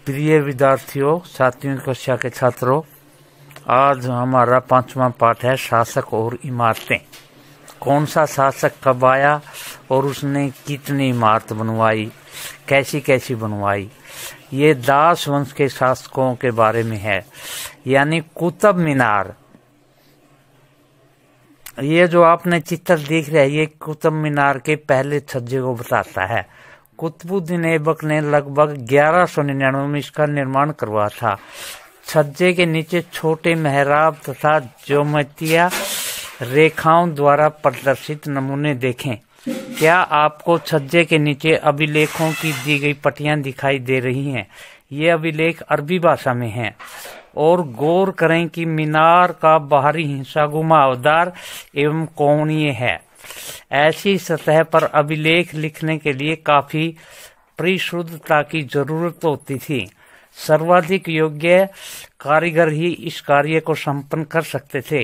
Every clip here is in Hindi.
प्रिय विद्यार्थियों, 7वीं कक्षा के छात्रों, आज हमारा 5वां पाठ है शासक और इमारतें। कौन सा शासक कब आया और उसने कितनी इमारत बनवाई, कैसी कैसी बनवाई। ये दास वंश के शासकों के बारे में है, यानी कुतुब मीनार। ये जो आपने चित्र देख रहे हैं, ये कुतुब मीनार के पहले छज्जे को बताता है। कुतुबुद्दीन ऐबक ने लगभग 1199 में इसका निर्माण करवाया था। छज्जे के नीचे छोटे मेहराब तथा ज्योमेट्रीय रेखाओं द्वारा प्रदर्शित नमूने देखें। क्या आपको छज्जे के नीचे अभिलेखों की दी गई पट्टियां दिखाई दे रही हैं? ये अभिलेख अरबी भाषा में हैं और गौर करें कि मीनार का बाहरी हिस्सा घुमावदार एवं कोणीय है। ऐसी सतह पर अभिलेख लिखने के लिए काफी परिशुद्धता की जरूरत होती थी। सर्वाधिक योग्य कारीगर ही इस कार्य को संपन्न कर सकते थे।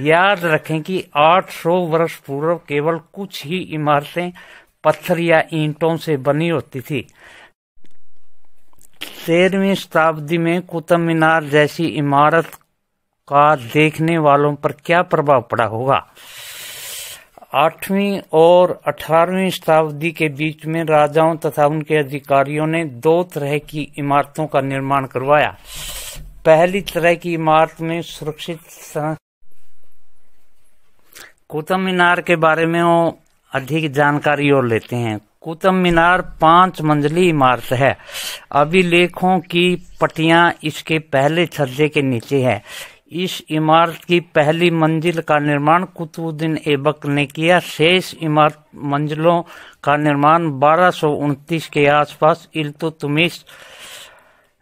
याद रखें कि 800 वर्ष पूर्व केवल कुछ ही इमारतें पत्थर या ईंटों से बनी होती थी। 13वीं शताब्दी में कुतुब मीनार जैसी इमारत का देखने वालों पर क्या प्रभाव पड़ा होगा? 8वीं और 18वीं शताब्दी के बीच में राजाओं तथा उनके अधिकारियों ने 2 तरह की इमारतों का निर्माण करवाया। पहली तरह की इमारत में सुरक्षित कुतुब मीनार के बारे में अधिक जानकारी और लेते हैं। कुतुब मीनार 5 मंजिली इमारत है। अभिलेखों की पट्टियां इसके पहले छज्जे के नीचे है। इस इमारत की पहली मंजिल का निर्माण कुतुबुद्दीन ऐबक ने किया। शेष इमारत मंजिलों का निर्माण 1229 के आसपास इल्तुतमिश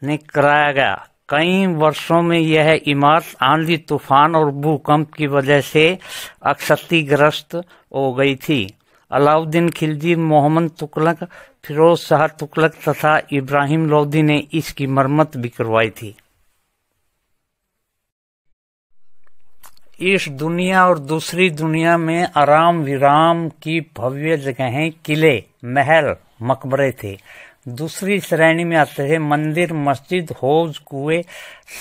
ने कराया गया। कई वर्षों में यह इमारत आंधी तूफान और भूकंप की वजह से क्षतिग्रस्त हो गई थी। अलाउद्दीन खिलजी, मोहम्मद तुगलक, फिरोज शाह तुगलक तथा इब्राहिम लोदी ने इसकी मरम्मत भी करवाई थी। इस दुनिया और दूसरी दुनिया में आराम विराम की भव्य जगहें किले, महल, मकबरे थे। दूसरी श्रेणी में आते थे मंदिर, मस्जिद, हौज, कुएं,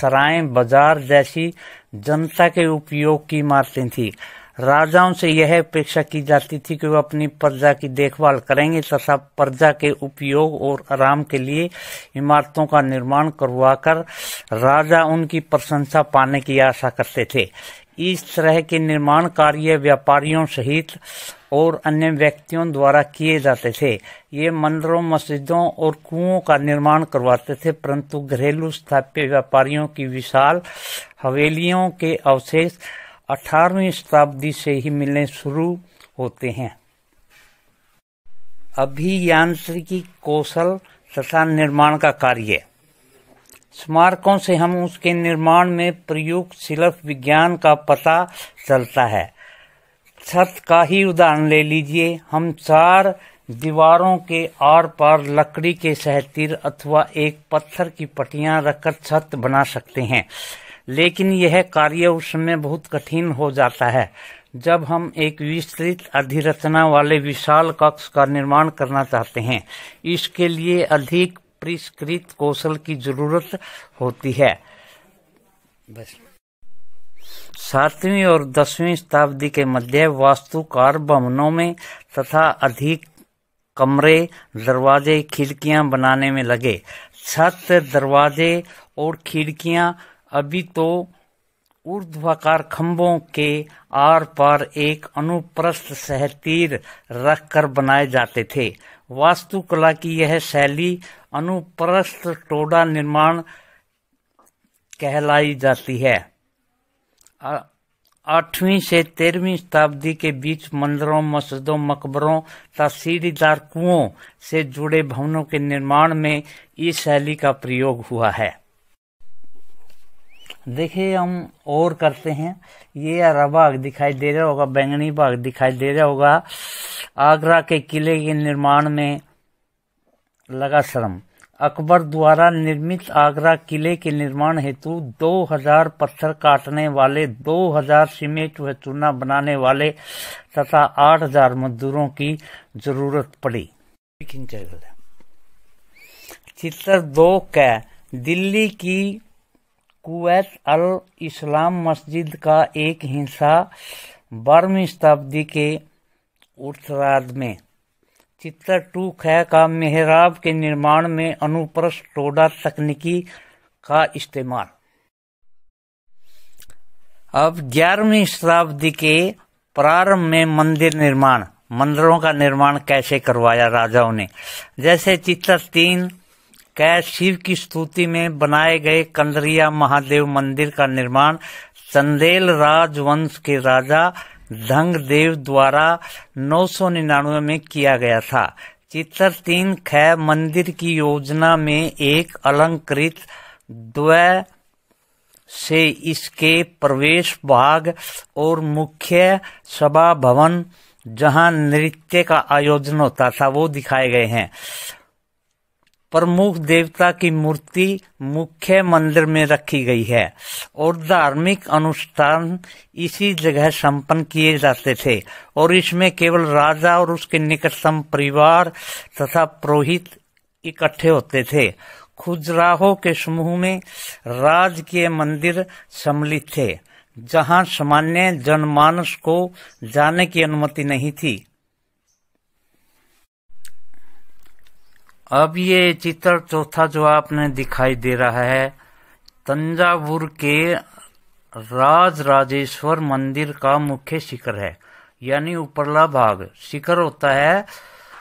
सराय, बाजार जैसी जनता के उपयोग की इमारतें थी। राजाओं से यह अपेक्षा की जाती थी कि वे अपनी प्रजा की देखभाल करेंगे तथा प्रजा के उपयोग और आराम के लिए इमारतों का निर्माण करवाकर राजा उनकी प्रशंसा पाने की आशा करते थे। इस तरह के निर्माण कार्य व्यापारियों सहित और अन्य व्यक्तियों द्वारा किए जाते थे। ये मंदिरों, मस्जिदों और कुओं का निर्माण करवाते थे, परंतु घरेलू स्थापत्य व्यापारियों की विशाल हवेलियों के अवशेष 18वीं शताब्दी से ही मिलने शुरू होते हैं। अभियांत्रिकी कौशल तथा निर्माण का कार्य। स्मारकों से हम उसके निर्माण में प्रयुक्त शिल्प विज्ञान का पता चलता है। छत का ही उदाहरण ले लीजिए। हम 4 दीवारों के आर पार लकड़ी के सहतीर अथवा एक पत्थर की पट्टियां रखकर छत बना सकते हैं, लेकिन यह कार्य उस समय बहुत कठिन हो जाता है जब हम एक विस्तृत अधिरचना वाले विशाल कक्ष का निर्माण करना चाहते हैं। इसके लिए अधिक परिष्कृत कौशल की जरूरत होती है। 7वीं और 10वीं शताब्दी के मध्य वास्तुकार भवनों में तथा अधिक कमरे, दरवाजे, खिड़कियां बनाने में लगे। छत, दरवाजे और खिड़कियां अभी तो ऊर्ध्वाकार खंभों के आर पार एक अनुप्रस्थ सहतीर रखकर बनाए जाते थे। वास्तुकला की यह शैली अनुप्रस्थ टोडा निर्माण कहलाई जाती है। 8वीं से 13वीं शताब्दी के बीच मंदिरों, मस्जिदों, मकबरों तथा सीढ़ीदार कुओं से जुड़े भवनों के निर्माण में इस शैली का प्रयोग हुआ है। देखिए, हम और करते हैं। ये हरा भाग दिखाई दे रहा होगा, बैंगनी भाग दिखाई दे रहा होगा। आगरा के किले के निर्माण में लगा श्रम। अकबर द्वारा निर्मित आगरा किले के निर्माण हेतु 2000 पत्थर काटने वाले, 2000 सीमेंट व चूना बनाने वाले तथा 8000 मजदूरों की जरूरत पड़ी। चित्र 2 क दिल्ली की कुवैत अल इस्लाम मस्जिद का एक हिस्सा 12वीं शताब्दी के उत्तरार्ध में। चित्र 2 ख का मेहराब के निर्माण में अनुप्रस्थ टोडा तकनीकी का इस्तेमाल। अब 11वीं शताब्दी के प्रारंभ में मंदिरों का निर्माण कैसे करवाया राजाओं ने। जैसे चित्र 3 क शिव की स्तुति में बनाए गए कंदरिया महादेव मंदिर का निर्माण चंदेल राजवंश के राजा धंगदेव द्वारा 999 में किया गया था। चित्र 3 ख मंदिर की योजना में एक अलंकृत द्वैत से इसके प्रवेश भाग और मुख्य सभा भवन जहां नृत्य का आयोजन होता था वो दिखाए गए हैं। प्रमुख देवता की मूर्ति मुख्य मंदिर में रखी गई है और धार्मिक अनुष्ठान इसी जगह संपन्न किए जाते थे और इसमें केवल राजा और उसके निकटतम परिवार तथा पुरोहित इकट्ठे होते थे। खुजराहो के समूह में राजकीय मंदिर सम्मिलित थे जहां सामान्य जनमानस को जाने की अनुमति नहीं थी। अब ये चित्र चौथा जो आपने दिखाई दे रहा है तंजावुर के राजराजेश्वर मंदिर का मुख्य शिखर है, यानी ऊपरला भाग। शिखर होता है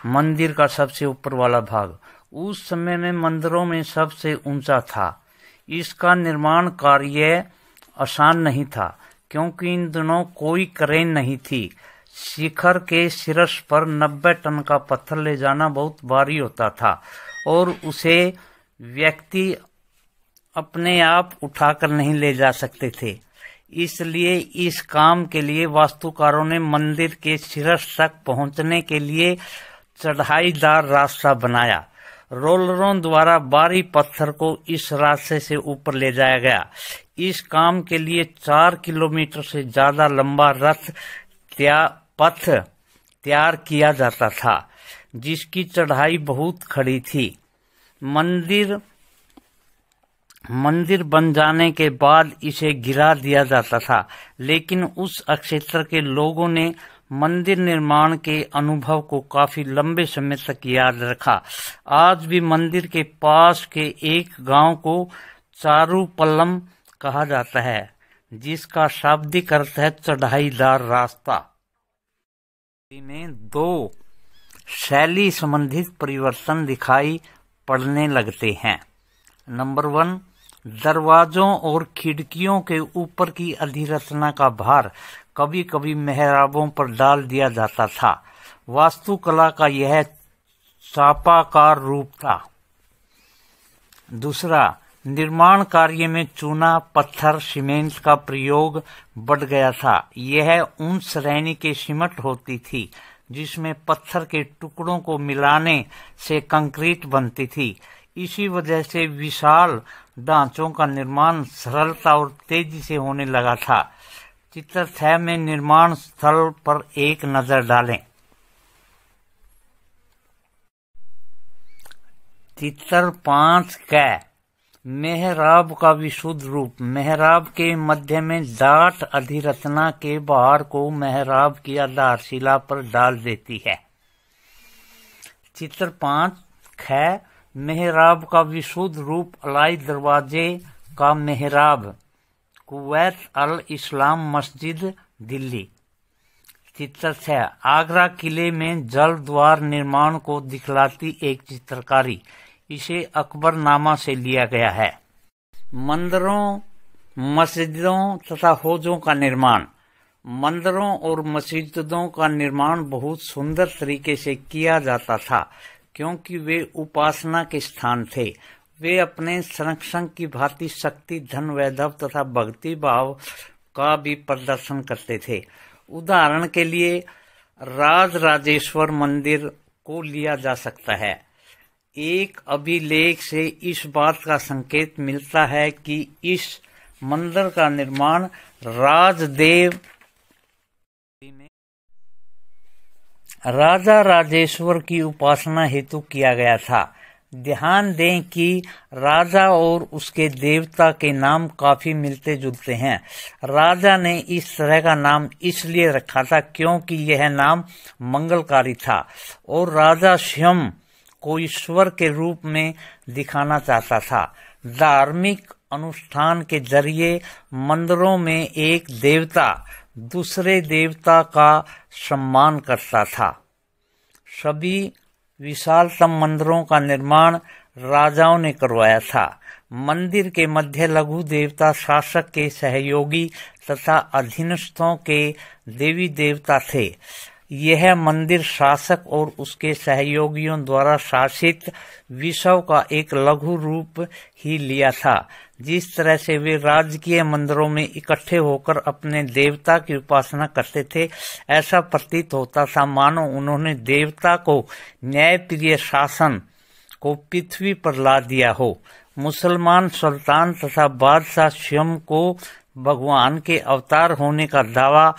मंदिर का सबसे ऊपर वाला भाग। उस समय में मंदिरों में सबसे ऊंचा था। इसका निर्माण कार्य आसान नहीं था क्योंकि इन दिनों कोई क्रेन नहीं थी। शिखर के शीर्ष पर 90 टन का पत्थर ले जाना बहुत भारी होता था और उसे व्यक्ति अपने आप उठाकर नहीं ले जा सकते थे। इसलिए इस काम के लिए वास्तुकारों ने मंदिर के शीर्ष तक पहुंचने के लिए चढ़ाईदार रास्ता बनाया। रोलरों द्वारा भारी पत्थर को इस रास्ते से ऊपर ले जाया गया। इस काम के लिए 4 किलोमीटर से ज्यादा लंबा पथ तैयार किया जाता था जिसकी चढ़ाई बहुत खड़ी थी। मंदिर बन जाने के बाद इसे गिरा दिया जाता था, लेकिन उस क्षेत्र के लोगों ने मंदिर निर्माण के अनुभव को काफी लंबे समय तक याद रखा। आज भी मंदिर के पास के एक गांव को चारूपल्लम कहा जाता है जिसका शाब्दिक अर्थ है चढ़ाईदार रास्ता। में 2 शैली संबंधित परिवर्तन दिखाई पड़ने लगते हैं। नंबर 1, दरवाजों और खिड़कियों के ऊपर की अधिरचना का भार कभी कभी मेहराबों पर डाल दिया जाता था। वास्तुकला का यह चापाकार रूप था। दूसरा, निर्माण कार्य में चूना, पत्थर, सीमेंट का प्रयोग बढ़ गया था। यह उन श्रेणी के सीमेंट होती थी जिसमें पत्थर के टुकड़ों को मिलाने से कंक्रीट बनती थी। इसी वजह से विशाल ढांचों का निर्माण सरलता और तेजी से होने लगा था। चित्र 6 में निर्माण स्थल पर एक नजर डालें। चित्र 5 क मेहराब का विशुद्ध रूप। मेहराब के मध्य में डाट अधिरचना के भार को मेहराब की आधारशिला पर डाल देती है। चित्र 5 ख मेहराब का विशुद्ध रूप अलाई दरवाजे का मेहराब, कुवैत अल इस्लाम मस्जिद, दिल्ली। चित्र 6 आगरा किले में जल द्वार निर्माण को दिखलाती एक चित्रकारी। इसे अकबरनामा से लिया गया है। मंदिरों, मस्जिदों तथा हौजों का निर्माण। मंदिरों और मस्जिदों का निर्माण बहुत सुंदर तरीके से किया जाता था क्योंकि वे उपासना के स्थान थे। वे अपने संरक्षण की भांति शक्ति, धन, वैभव तथा भक्ति भाव का भी प्रदर्शन करते थे। उदाहरण के लिए राजराजेश्वर मंदिर को लिया जा सकता है। एक अभिलेख से इस बात का संकेत मिलता है कि इस मंदिर का निर्माण राजदेव में राजा राजेश्वर की उपासना हेतु किया गया था। ध्यान दें कि राजा और उसके देवता के नाम काफी मिलते जुलते हैं। राजा ने इस तरह का नाम इसलिए रखा था क्योंकि यह नाम मंगलकारी था और राजा स्वयं को ईश्वर के रूप में दिखाना चाहता था। धार्मिक अनुष्ठान के जरिए मंदिरों में एक देवता दूसरे देवता का सम्मान करता था। सभी विशालतम मंदिरों का निर्माण राजाओं ने करवाया था। मंदिर के मध्य लघु देवता शासक के सहयोगी तथा अधीनस्थों के देवी देवता थे। यह मंदिर शासक और उसके सहयोगियों द्वारा शासित विश्व का एक लघु रूप ही लिया था। जिस तरह से वे राजकीय मंदिरों में इकट्ठे होकर अपने देवता की उपासना करते थे, ऐसा प्रतीत होता था मानो उन्होंने देवता को न्यायप्रिय शासन को पृथ्वी पर ला दिया हो। मुसलमान सुल्तान तथा बादशाह स्वयं को भगवान के अवतार होने का दावा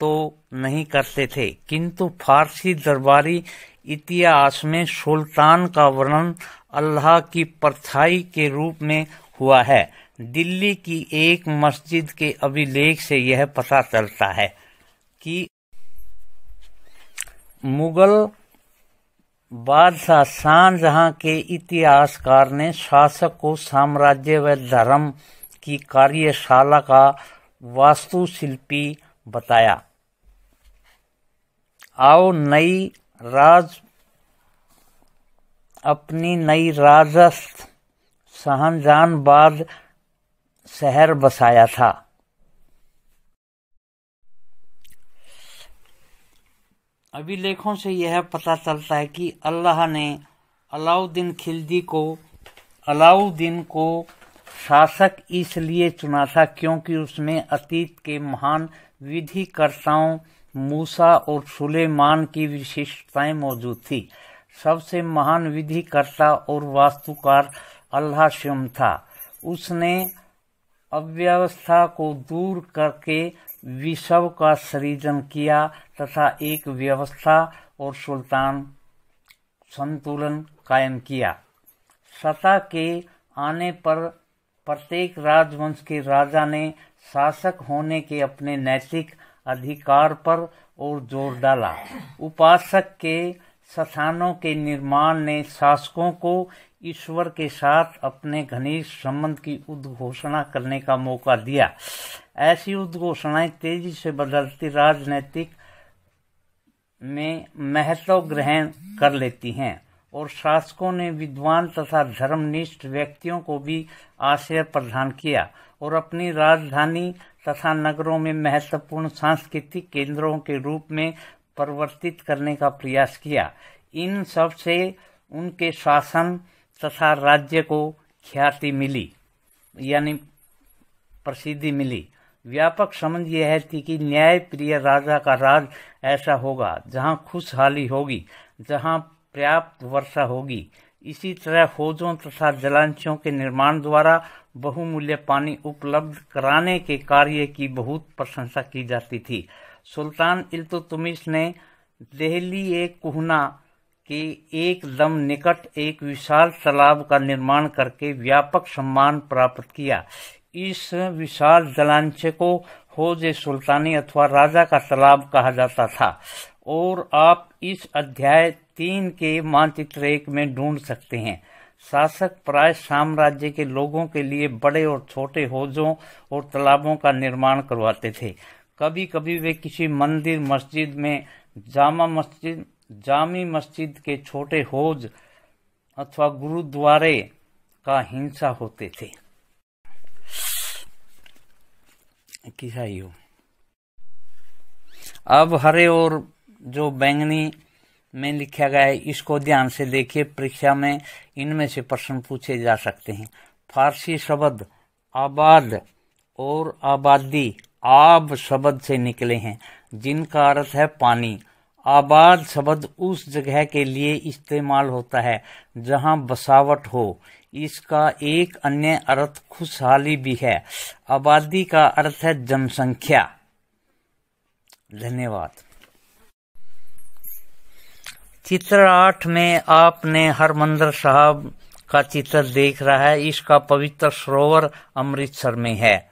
तो नहीं करते थे, किंतु फारसी दरबारी इतिहास में सुल्तान का वर्णन अल्लाह की परछाई के रूप में हुआ है। दिल्ली की एक मस्जिद के अभिलेख से यह पता चलता है कि मुगल बादशाह शाहजहां के इतिहासकार ने शासक को साम्राज्य व धर्म की कार्यशाला का वास्तुशिल्पी बताया। आओ अपनी नई राजस्थ शाहजहानाबाद शहर बसाया था। अभिलेखों से यह पता चलता है कि अल्लाह ने अलाउद्दीन को शासक इसलिए चुना था क्योंकि उसमें अतीत के महान विधिकर्ताओं मूसा और सुलेमान की विशेषताएं मौजूद थी। सबसे महान विधिकर्ता और वास्तुकार अल्लाह स्वयं था। उसने अव्यवस्था को दूर करके विश्व का सृजन किया तथा एक व्यवस्था और संतुलन कायम किया। सत्ता के आने पर प्रत्येक राजवंश के राजा ने शासक होने के अपने नैतिक अधिकार पर और जोर डाला। उपासक के स्थानों के निर्माण ने शासकों को ईश्वर के साथ अपने घनिष्ठ संबंध की उद्घोषणा करने का मौका दिया। ऐसी उद्घोषणाएं तेजी से बदलती राजनीतिक में महत्व ग्रहण कर लेती हैं और शासकों ने विद्वान तथा धर्मनिष्ठ व्यक्तियों को भी आश्रय प्रदान किया और अपनी राजधानी तथा नगरों में महत्वपूर्ण सांस्कृतिक केंद्रों के रूप में परिवर्तित करने का प्रयास किया। इन सब से उनके शासन तथा राज्य को ख्याति मिली, यानी प्रसिद्धि मिली। व्यापक समझ यह थी कि न्याय प्रिय राजा का राज ऐसा होगा जहां खुशहाली होगी, जहां पर्याप्त वर्षा होगी। इसी तरह फौजों तथा जलांशों के निर्माण द्वारा बहुमूल्य पानी उपलब्ध कराने के कार्य की बहुत प्रशंसा की जाती थी। सुल्तान इल्तुतमिश ने दिल्ली कुहना के एकदम निकट एक विशाल तालाब का निर्माण करके व्यापक सम्मान प्राप्त किया। इस विशाल जलांश को हौज सुल्तानी अथवा राजा का तालाब कहा जाता था और आप इस अध्याय 3 के मानचित्र 1 में ढूंढ सकते हैं। शासक प्राय साम्राज्य के लोगों के लिए बड़े और छोटे हौजों और तालाबों का निर्माण करवाते थे। कभी कभी वे किसी मंदिर मस्जिद में जामी मस्जिद के छोटे हौज अथवा गुरुद्वारे का हिस्सा होते थे। अब हरे और जो बैंगनी में लिखा गया है इसको ध्यान से देखिए। परीक्षा में इनमें से प्रश्न पूछे जा सकते हैं। फारसी शब्द आबाद और आबादी आब शब्द से निकले हैं जिनका अर्थ है पानी। आबाद शब्द उस जगह के लिए इस्तेमाल होता है जहां बसावट हो। इसका एक अन्य अर्थ खुशहाली भी है। आबादी का अर्थ है जनसंख्या। धन्यवाद। चित्र 8 में आपने हरमंदिर साहब का चित्र देख रहा है। इसका पवित्र सरोवर अमृतसर में है।